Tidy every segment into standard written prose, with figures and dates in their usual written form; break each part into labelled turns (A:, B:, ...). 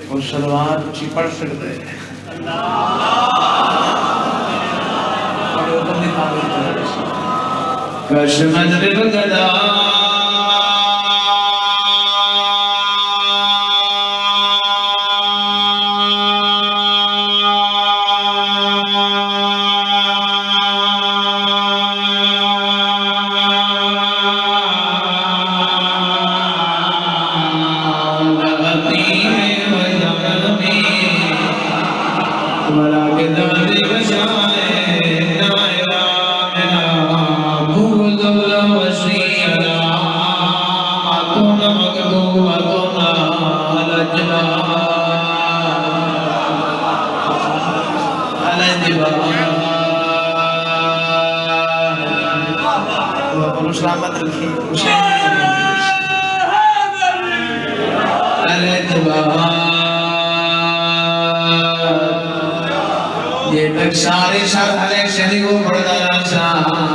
A: اور شلوار اچھی پڑھ سکتے ہیں کش مجرب گدا یہ تک سارے ساتھ علیہ شریف کو پڑھتا رہا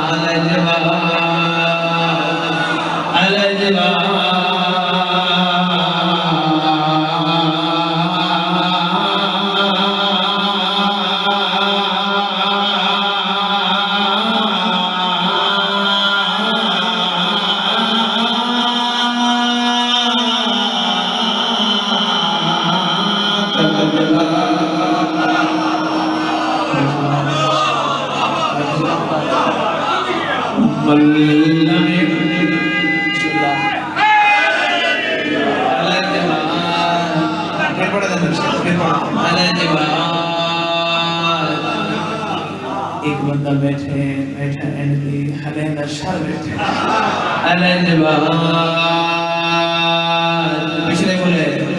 A: ایک بندہ بیٹھے حلیندہ شر بیٹھے پچھلے بولے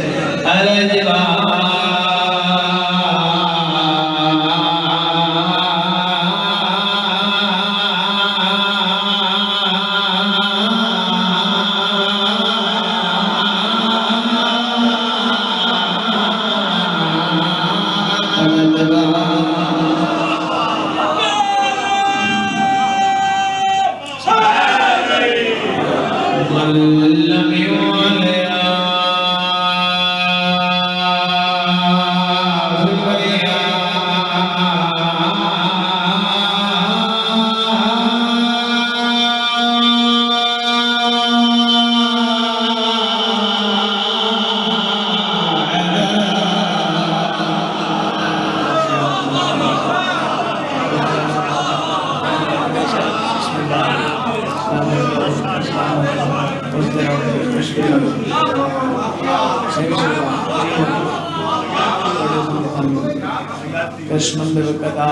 A: کشمن بے وقتا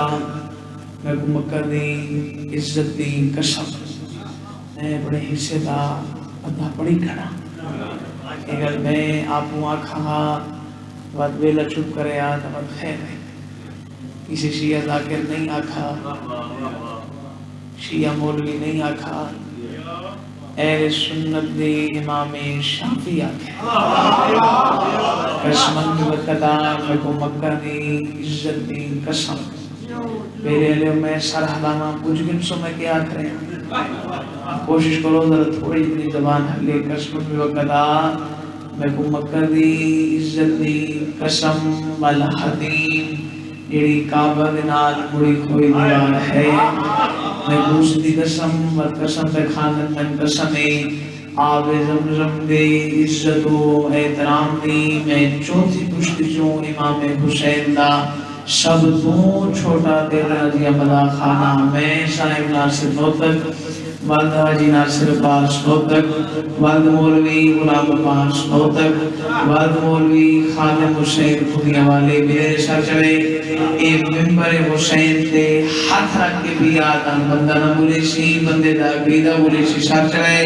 A: میں کو مکر دی عزت دی قسم میں بڑے حصے دا ادھا پڑی کھڑا اگر میں آپ آنکھا واد ویلا چپ کرے آدھا واد خیر ہے کسی شیعہ ذاکر نہیں آکھا، شیعہ مولوی نہیں آکھا، اہل سنت دے امام شافعی آکھا قسمن وقتا میں کو مکہ دی عزت دی قسم میرے علیہ میں سر حلانا کچھ گن سو میں کیا کریں کوشش کرو ذرا تھوڑی اتنی زبان حلے قسمن وقتا میں کو مکہ دی عزت دی قسم والحدیم جیڑی کعبہ دنال بڑی کوئی دیوار ہے میں دوست دی قسم و قسم پہ خاندن من قسمیں آب زمزم دے عزت و احترام دی میں چوتھی پشت جو امام حسین دا سب تو چھوٹا تیرا رضی اللہ خانہ میں صاحب ناصر نوتک والد حاجی ناصر عباس نوتک والد مولوی غلام عباس نوتک والد مولوی خادم حسین خودیہ والے میرے سرچوے ایک ممبر حسین تے ہاتھ رکھ کے بھی آتا بندہ نہ بولے سی بندے دا بیدہ بولے سی سرچوے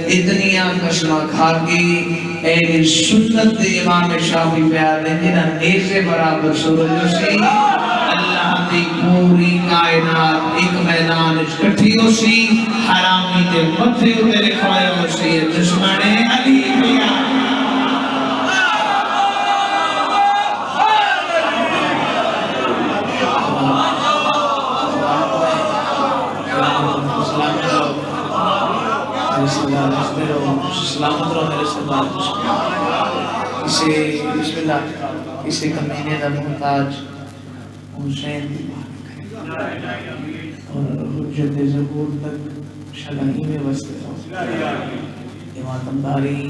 A: اتنی قسمہ کھا کی اہل سنت دے امام شافعی پہ آدھے جنہ نیزے برابر سورج سی اللہ دی پوری کائنات ایک میدان اکٹھی ہو سی حرامی دے متھے ہوتے لکھوائے ہو سی دشمن علی بیا سلامت رہو میرے سردار بسم اللہ کسی کمینے دا محتاج حسین دی بات کریں اور حجت ظہور تک شلنگی میں وستے رہو امام داری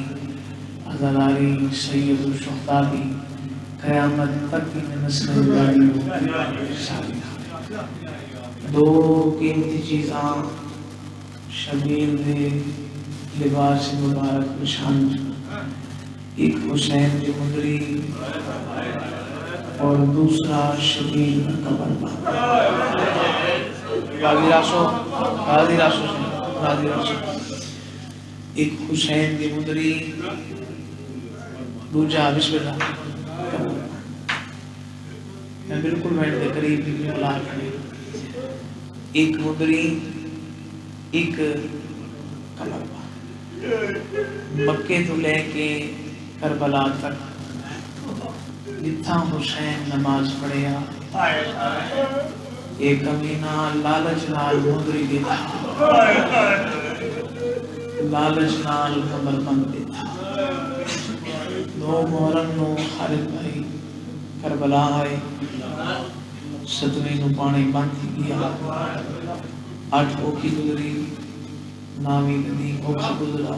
A: عزالاری سید الشہداء دی قیامت تک کی میں نسل داری ہو دو قیمتی چیزاں شبیر دے لباس مبارک نشان ایک حسین کی مدری اور دوسرا شبیر کا قبر راضی راشو ایک حسین کی مدری دوجہ بسم اللہ میں بالکل بیٹھ دے قریب بھی اللہ کھڑے ایک مدری ایک قبر مکے تو لے کے کربلا تک جتھا حسین نماز پڑھیا ایک کمینہ لالچ نال مدری دیتا لالچ نال قبر بند دیتا دو محرم نو خالد بھائی کربلا آئے ستویں نو پانے بند تھی گیا 8 اوکھی گزری نامی ندی اوکھا گزرا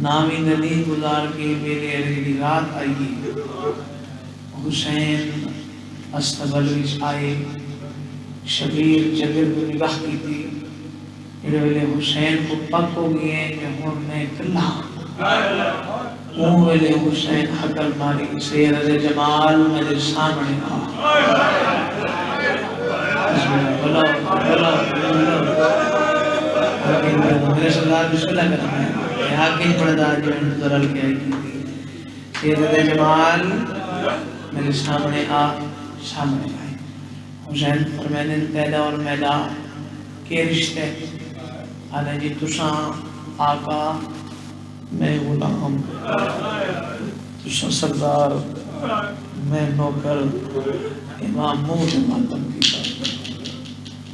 A: نامی ندی گزار کے میرے علیہ رات آئی حسین استغلوش آئے شبیر جگر کو نگاہ کی تھی میرے ویلے حسین کو پک ہو گئے کہ ہون میں کلا ہون ویلے حسین حقل ماری سید جمال میرے سامنے میرے سردار بسم اللہ کرنا ہے حاکم پردہ جو انتظرال کے آئی کی سید جمال میرے سامنے سامنے آئے حسین فرمائنے پیدا اور میدا کے رشتے آنے جی تساں آقا میں غلام تساں سردار میں نوکر امام موت ماتم کی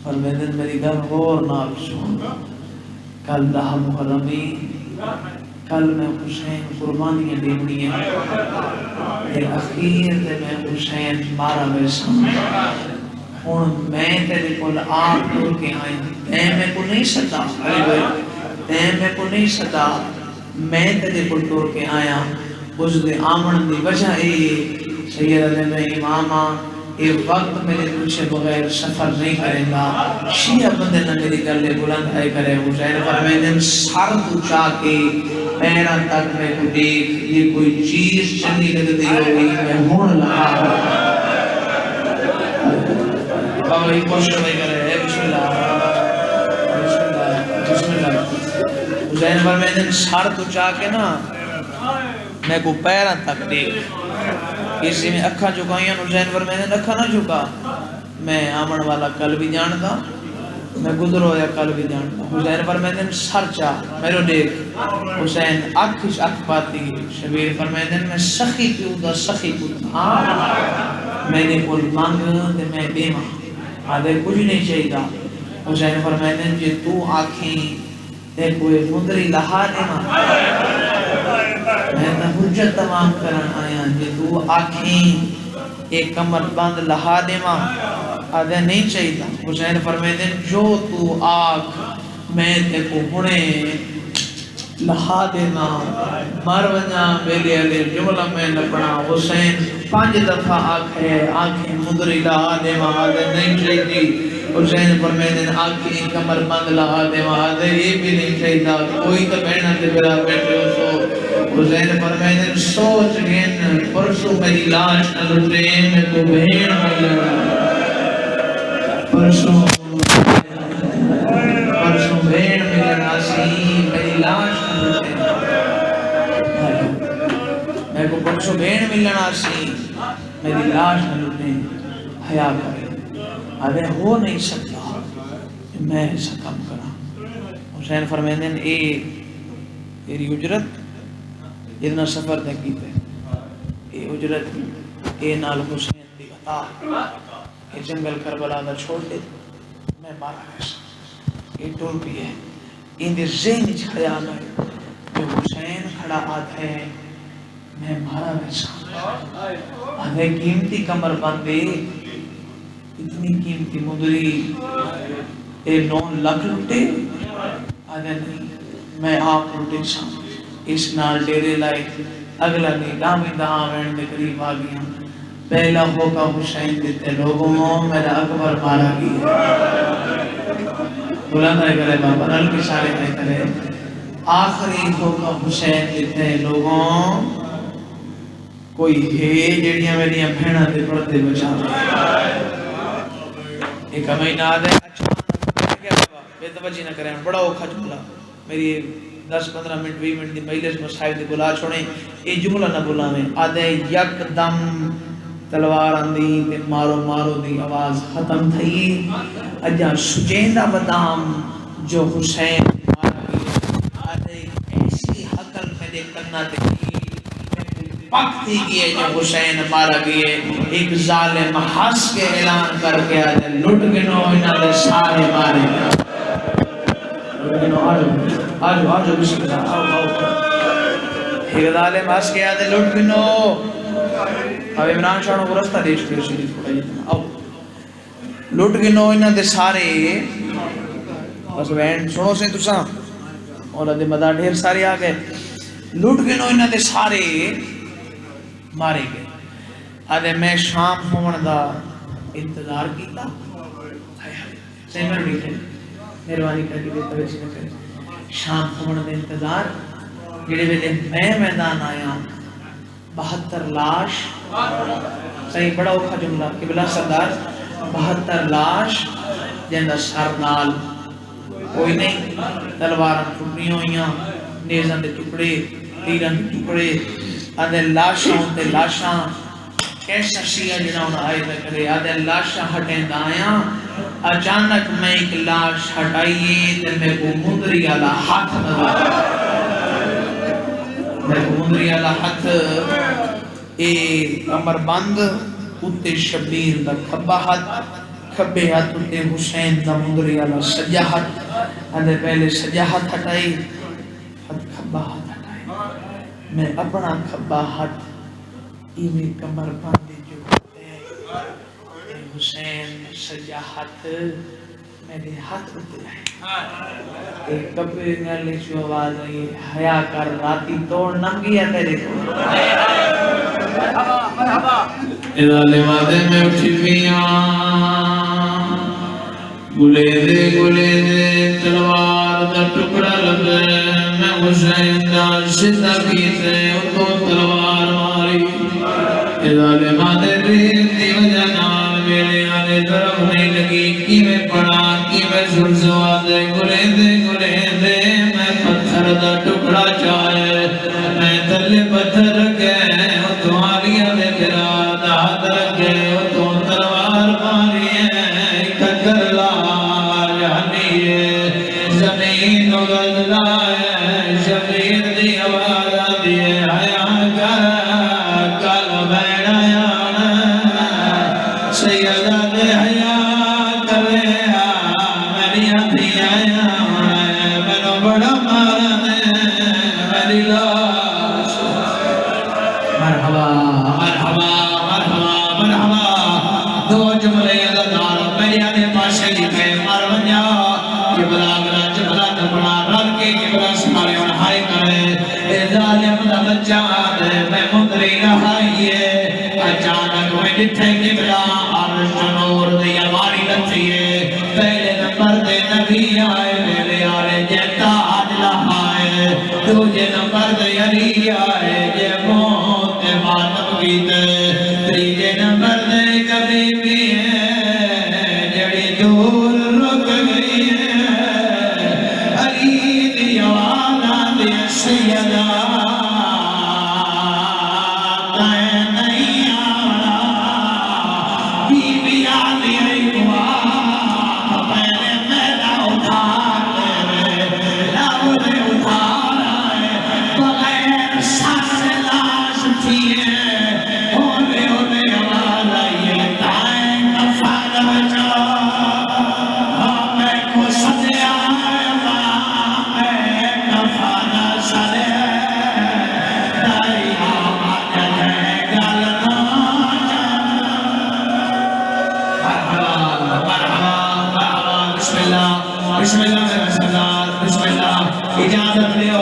A: فرمائنے میری گھر غور نال سن کل دہ محرمی کل میں حسین قربانیاں دیونی ہے پھر اخیر دے میں حسین مارا ویسا ہون میں تیرے کول آپ دور کے آئیں تے میں کو نہیں ستا تے میں کو نہیں ستا میں تیرے کول دور کے آیا اس دے آمن دی وجہ سید علیہ میں امامہ یہ وقت میرے پیچھے بغیر سفر نہیں کریں گا شیعہ بندے نہ میری گلے بلند آئے کرے حسین فرمائنے سر تو چاہ کے پیرا تک میں کو دیکھ یہ کوئی چیز چنی لگ دی ہوئی میں ہون لگا بابا یہ کوشش نہیں کرے بسم اللہ بسم اللہ حسین فرمائنے سر تو چاہ کے نا میں کو پیرا تک دیکھ کسی میں اکھا چکائیاں حسین فرمیندن اکھا نہ چکا، میں آمن والا کل بھی جانتا، میں گزر ہویا کل بھی جانتا. حسین فرمیندن سر چاہ میرو دیکھ، حسین اکھش اکھ پاتی. شبیر فرمیندن میں سخی پیوں دا سخی پوتا، میں نے کل مانگ دے میں دیما آدھے کچھ نہیں چاہیدا. حسین فرمیندن جے تو آکھیں تے کوئی مندری لہا دیما، میں تا حجت تمام کرن آیا. جے تو آکھیں ایک کمر بند لہا دیما آدھے نہیں چاہیدا. حسین فرمیندن جو تو آکھ میں تے کو ہنے لہا دینا مر ونجا میرے علی جملہ میں لپنا. حسین 5 دفعہ آنکھیں مدری لہا دیما آدھے نہیں چاہیدی. حسین فرمیندن آنکھیں کمر بند لہا دیما آدھے یہ بھی نہیں چاہیدا. کوئی تو بہنہ دے بلا بیٹھے ہو سو. حسین فرمیندن سوچ گئن پرسوں میری لاش نہ لٹے میں کو بہن ملنا، پرسوں بہن ملنا سی میری لاش نہ لٹے، میں کو پرسوں بہن ملنا سی میری لاش نہ لٹے. حیا کرے آدھے ہو نہیں سکتا کہ میں ایسا کام کرا. حسین فرمیندن اے تیری اجرت اتنا سفر دے کیتے، اے اجرت اے نال حسین دی عطا، اے جنگل کربلا دا چھوڑ دے میں مارا گیا. یہ ٹول بھی ہے ان دے ذہن چ خیال ہے جو حسین کھڑا آدھے میں مارا گیا. آدھے قیمتی کمر بندے اتنی قیمتی مدری اے 9 لاکھ لٹے، آدھے نہیں میں آپ لٹے سا. اس نال ڈیرے لائے اگلا نہیں دامی دہاں وین دے قریب آگیا. پہلا موقع حسین دیتے لوگوں میرا اکبر مارا گیا. بلند ہے کرے بابا نل کی سارے ہے کرے. آخری موقع حسین دیتے لوگوں کوئی ہے جڑیاں میریاں بھیڑا دے پردے بچا رہے. ایک مہینہ آدھے اچھا کیا بابا بے توجہ نہ کریں بڑا اوکھا جملہ میری 10-15 منٹ 20 منٹ دی مجلس میں صاحب دی بلا چھوڑیں. یہ جملہ نہ بلاویں. آدھے یک دم تلوار آندی تے مارو مارو دی آواز ختم تھی. اجا سجیندہ بدام جو حسین مارا گیا. آدھے ایسی حقل میرے کرنا تے پک تھی گئے جو حسین مارا گئے. ایک ظالم ہنس کے اعلان کر کے آدھے لٹ گنو انہاں دے سارے مارے. آجو آجو بسم اللہ آؤ آؤ. ایک ظالم ہنس کے آدھے لٹ گنو. اب عمران شاہنوں کو رستہ دیش کے شریف پڑھا جتنا آؤ لٹ گنو انہاں دے سارے. بس بہن سنو سے تساں اور دے مدار ڈھیر سارے آ گئے. لٹ گنو انہاں دے سارے مارے گئے. آدھے میں شام ہون دا انتظار کیتا. سیمر بھی تھے مہربانی کر کے توجہ نہ کریں. شام ہون دا انتظار جڑے ویلے میں میدان آیا 72 لاش. صحیح بڑا اوکھا جملہ قبلہ سردار 72 لاش جندا سر نال کوئی نہیں. تلواراں ٹوٹیاں ہوئیاں نیزاں دے ٹکڑے تیراں دے ٹکڑے. آدھے لاشاں تے لاشاں کیسا سیا جنہوں نے آئے تھے کرے. آدھے لاشاں ہٹیں دائیاں. اچانک میں ایک لاش ہٹائیے تے میں کو مندری والا ہاتھ نظر میں کو مندری والا ہاتھ اے کمر بند اتے شبیر دا کھبا ہاتھ کھبے ہاتھ اتے حسین دا مندری والا سجا ہاتھ. آدھے پہلے سجا ہاتھ ہٹائی ہاتھ کھبا ہاتھ ہٹائی. میں اپنا کھبا ہاتھ ایویں کمر باندھی جو ہوتے ہیں حسین سجا ہاتھ میرے ہاتھ اٹھ جائے. ایک کپڑے گلے جو آواز آئی حیا کر راتی توڑ نم گیا تیرے کو. ادالے وعدے میں اٹھی پیاں گلے دے تلوار دا ٹکڑا لگے. میں حسین دا سدھا کیتے اتو تلوار ماری. ادالے وعدے دی وجہ نال میرے آنے طرف نہیں لگی. کیویں پڑا کیویں سلسوا دے گلے دے میں پتھر دا ٹکڑا چاہے میں تلے پتھر رکھے اتو آلیا دے پھرا
B: علی آئے میرے آرے جے تاج لہائے دوجے نمبر دے علی آئے جے موت ماتم گیتے تریجے نمبر دے کبھی بھی جڑی دور رک گئی علی دی آوانا دے سیدہ بسم اللہ بسم اللہ اجازت لیو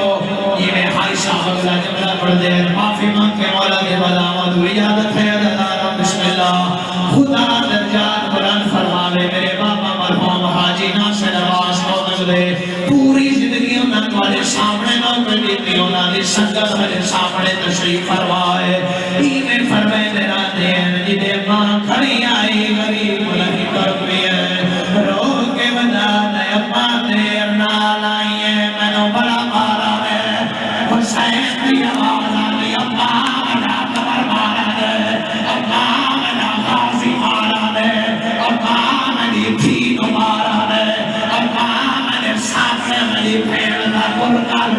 B: یہ میں حائی صاحب اللہ جملہ پڑھ دے معافی مانگ کے مولا کے بلامت اجازت ہے ادھارم بسم اللہ خدا درجات بلند فرماوے میرے بابا مرحوم حاجی ناصر عباس کو نظرے پوری زندگی انہوں والے سامنے نہ کردی تھی انہوں نے سنگت میرے سامنے تشریف فرمائے میں فرمائے دینا دین جدے ماں کھڑی آئی غریب لگی کر بھی ہے رو کے بنا اپا دیر نال آئیے میں نو بڑا مارا ہے حسین دی آواز آلی اپا منا کمر مارا ہے اپا منا غازی مارا ہے اپا منی تھینو مارا ہے اپا منی ساتھ منی پھیل دا گرکال